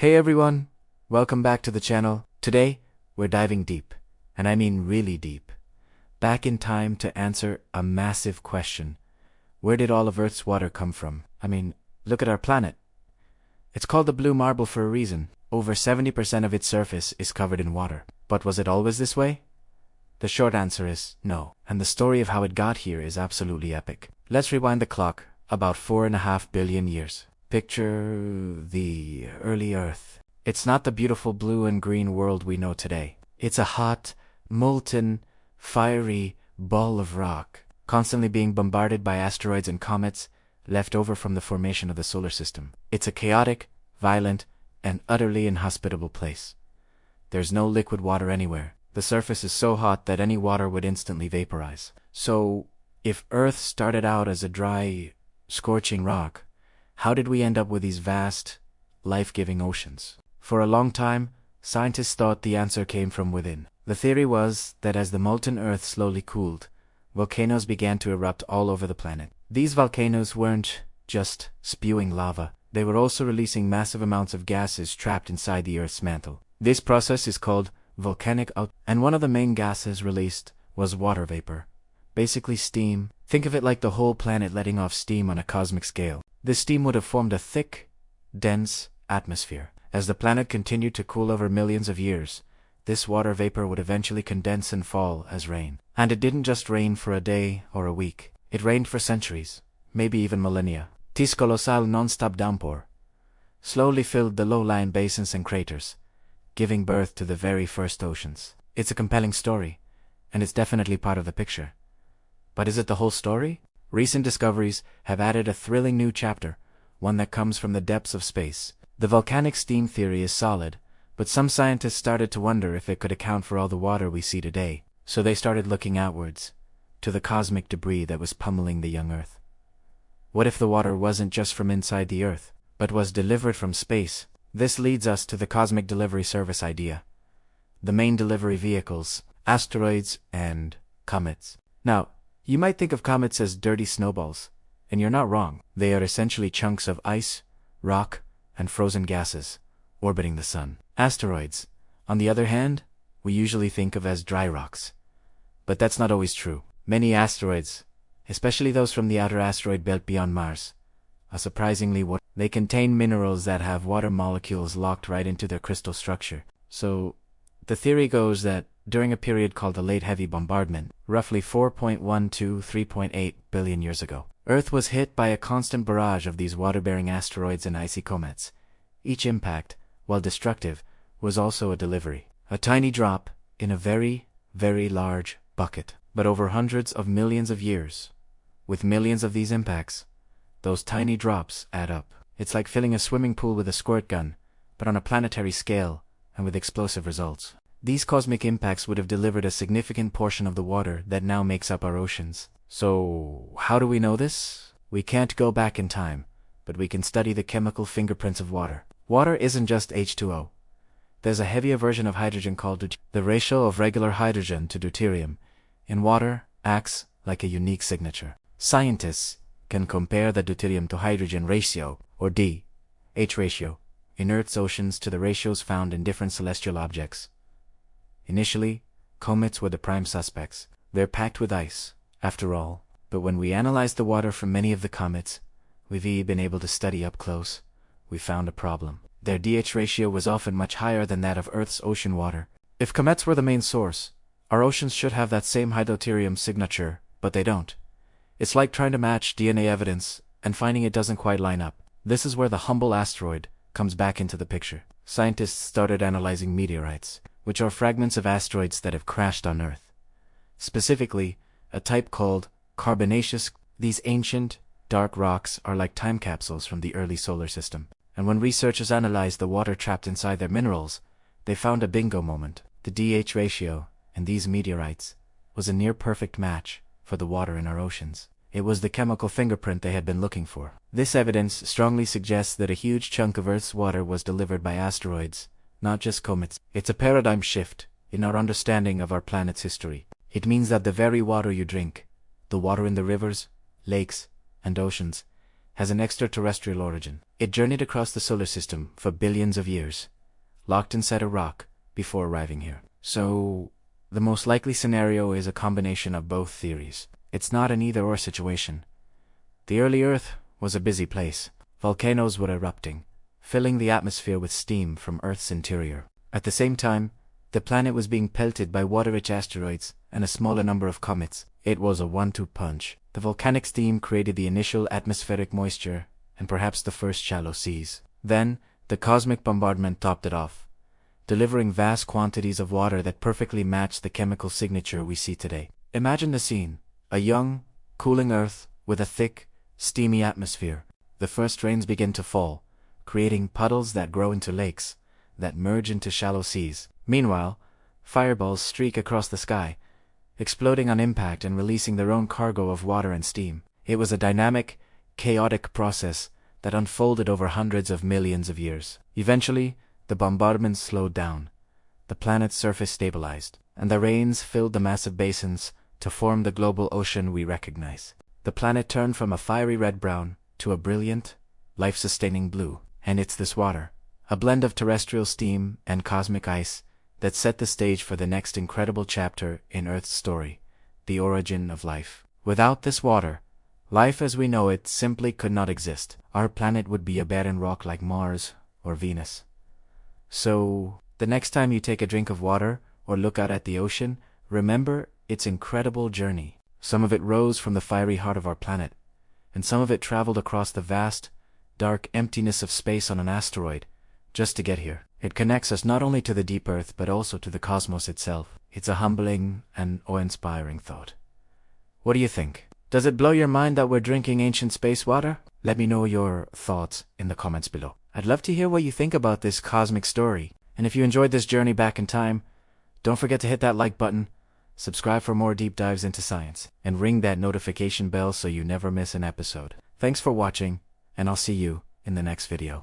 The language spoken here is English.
Hey everyone, welcome back to the channel. Today, we're diving deep, and I mean really deep, back in time to answer a massive question. Where did all of Earth's water come from? Look at our planet. It's called the blue marble for a reason. Over 70% of its surface is covered in water. But was it always this way? The short answer is no, and the story of how it got here is absolutely epic. Let's rewind the clock about 4.5 billion years. Picture the early Earth. It's not the beautiful blue and green world we know today. It's a hot, molten, fiery ball of rock, constantly being bombarded by asteroids and comets left over from the formation of the solar system. It's a chaotic, violent, and utterly inhospitable place. There's no liquid water anywhere. The surface is so hot that any water would instantly vaporize. So, if Earth started out as a dry, scorching rock, how did we end up with these vast, life-giving oceans? For a long time, scientists thought the answer came from within. The theory was that as the molten Earth slowly cooled, volcanoes began to erupt all over the planet. These volcanoes weren't just spewing lava. They were also releasing massive amounts of gases trapped inside the Earth's mantle. This process is called volcanic outburst, and one of the main gases released was water vapor. Basically steam. Think of it like the whole planet letting off steam on a cosmic scale. This steam would have formed a thick, dense atmosphere. As the planet continued to cool over millions of years, this water vapor would eventually condense and fall as rain. And it didn't just rain for a day or a week. It rained for centuries, maybe even millennia. This colossal non-stop downpour slowly filled the low-lying basins and craters, giving birth to the very first oceans. It's a compelling story, and it's definitely part of the picture. But is it the whole story? Recent discoveries have added a thrilling new chapter, one that comes from the depths of space. The volcanic steam theory is solid, but some scientists started to wonder if it could account for all the water we see today. So they started looking outwards, to the cosmic debris that was pummeling the young Earth. What if the water wasn't just from inside the Earth, but was delivered from space? This leads us to the cosmic delivery service idea. The main delivery vehicles, asteroids and comets. Now, you might think of comets as dirty snowballs, and you're not wrong. They are essentially chunks of ice, rock, and frozen gases, orbiting the sun. Asteroids, on the other hand, we usually think of as dry rocks. But that's not always true. Many asteroids, especially those from the outer asteroid belt beyond Mars, are surprisingly water. They contain minerals that have water molecules locked right into their crystal structure. So, the theory goes that during a period called the Late Heavy Bombardment, roughly 4.1 to 3.8 billion years ago, Earth was hit by a constant barrage of these water-bearing asteroids and icy comets. Each impact, while destructive, was also a delivery. A tiny drop in a very, very large bucket. But over hundreds of millions of years, with millions of these impacts, those tiny drops add up. It's like filling a swimming pool with a squirt gun, but on a planetary scale and with explosive results. These cosmic impacts would have delivered a significant portion of the water that now makes up our oceans. So, how do we know this? We can't go back in time, but we can study the chemical fingerprints of water. Water isn't just H2O. There's a heavier version of hydrogen called deuterium. The ratio of regular hydrogen to deuterium in water acts like a unique signature. Scientists can compare the deuterium to hydrogen ratio, or D/H ratio, in Earth's oceans to the ratios found in different celestial objects. Initially, comets were the prime suspects. They're packed with ice, after all. But when we analyzed the water from many of the comets we've been able to study up close, we found a problem. Their DH ratio was often much higher than that of Earth's ocean water. If comets were the main source, our oceans should have that same high deuterium signature, but they don't. It's like trying to match DNA evidence and finding it doesn't quite line up. This is where the humble asteroid comes back into the picture. Scientists started analyzing meteorites, which are fragments of asteroids that have crashed on Earth. Specifically, a type called carbonaceous. These ancient, dark rocks are like time capsules from the early solar system. And when researchers analyzed the water trapped inside their minerals, they found a bingo moment. The DH ratio in these meteorites was a near-perfect match for the water in our oceans. It was the chemical fingerprint they had been looking for. This evidence strongly suggests that a huge chunk of Earth's water was delivered by asteroids, not just comets. It's a paradigm shift in our understanding of our planet's history. It means that the very water you drink, the water in the rivers, lakes, and oceans, has an extraterrestrial origin. It journeyed across the solar system for billions of years, locked inside a rock before arriving here. So, the most likely scenario is a combination of both theories. It's not an either-or situation. The early Earth was a busy place. Volcanoes were erupting, filling the atmosphere with steam from Earth's interior. At the same time, the planet was being pelted by water-rich asteroids and a smaller number of comets. It was a one-two punch. The volcanic steam created the initial atmospheric moisture and perhaps the first shallow seas. Then, the cosmic bombardment topped it off, delivering vast quantities of water that perfectly matched the chemical signature we see today. Imagine the scene: a young, cooling Earth with a thick, steamy atmosphere. The first rains begin to fall, creating puddles that grow into lakes, that merge into shallow seas. Meanwhile, fireballs streak across the sky, exploding on impact and releasing their own cargo of water and steam. It was a dynamic, chaotic process that unfolded over hundreds of millions of years. Eventually, the bombardment slowed down, the planet's surface stabilized, and the rains filled the massive basins to form the global ocean we recognize. The planet turned from a fiery red-brown to a brilliant, life-sustaining blue. And it's this water, a blend of terrestrial steam and cosmic ice, that set the stage for the next incredible chapter in Earth's story, the origin of life. Without this water, life as we know it simply could not exist. Our planet would be a barren rock like Mars or Venus. So, the next time you take a drink of water or look out at the ocean, remember its incredible journey. Some of it rose from the fiery heart of our planet, and some of it traveled across the vast, dark emptiness of space on an asteroid, just to get here. It connects us not only to the deep Earth but also to the cosmos itself. It's a humbling and awe-inspiring thought. What do you think? Does it blow your mind that we're drinking ancient space water? Let me know your thoughts in the comments below. I'd love to hear what you think about this cosmic story. And if you enjoyed this journey back in time, don't forget to hit that like button, subscribe for more deep dives into science, and ring that notification bell so you never miss an episode. Thanks for watching, and I'll see you in the next video.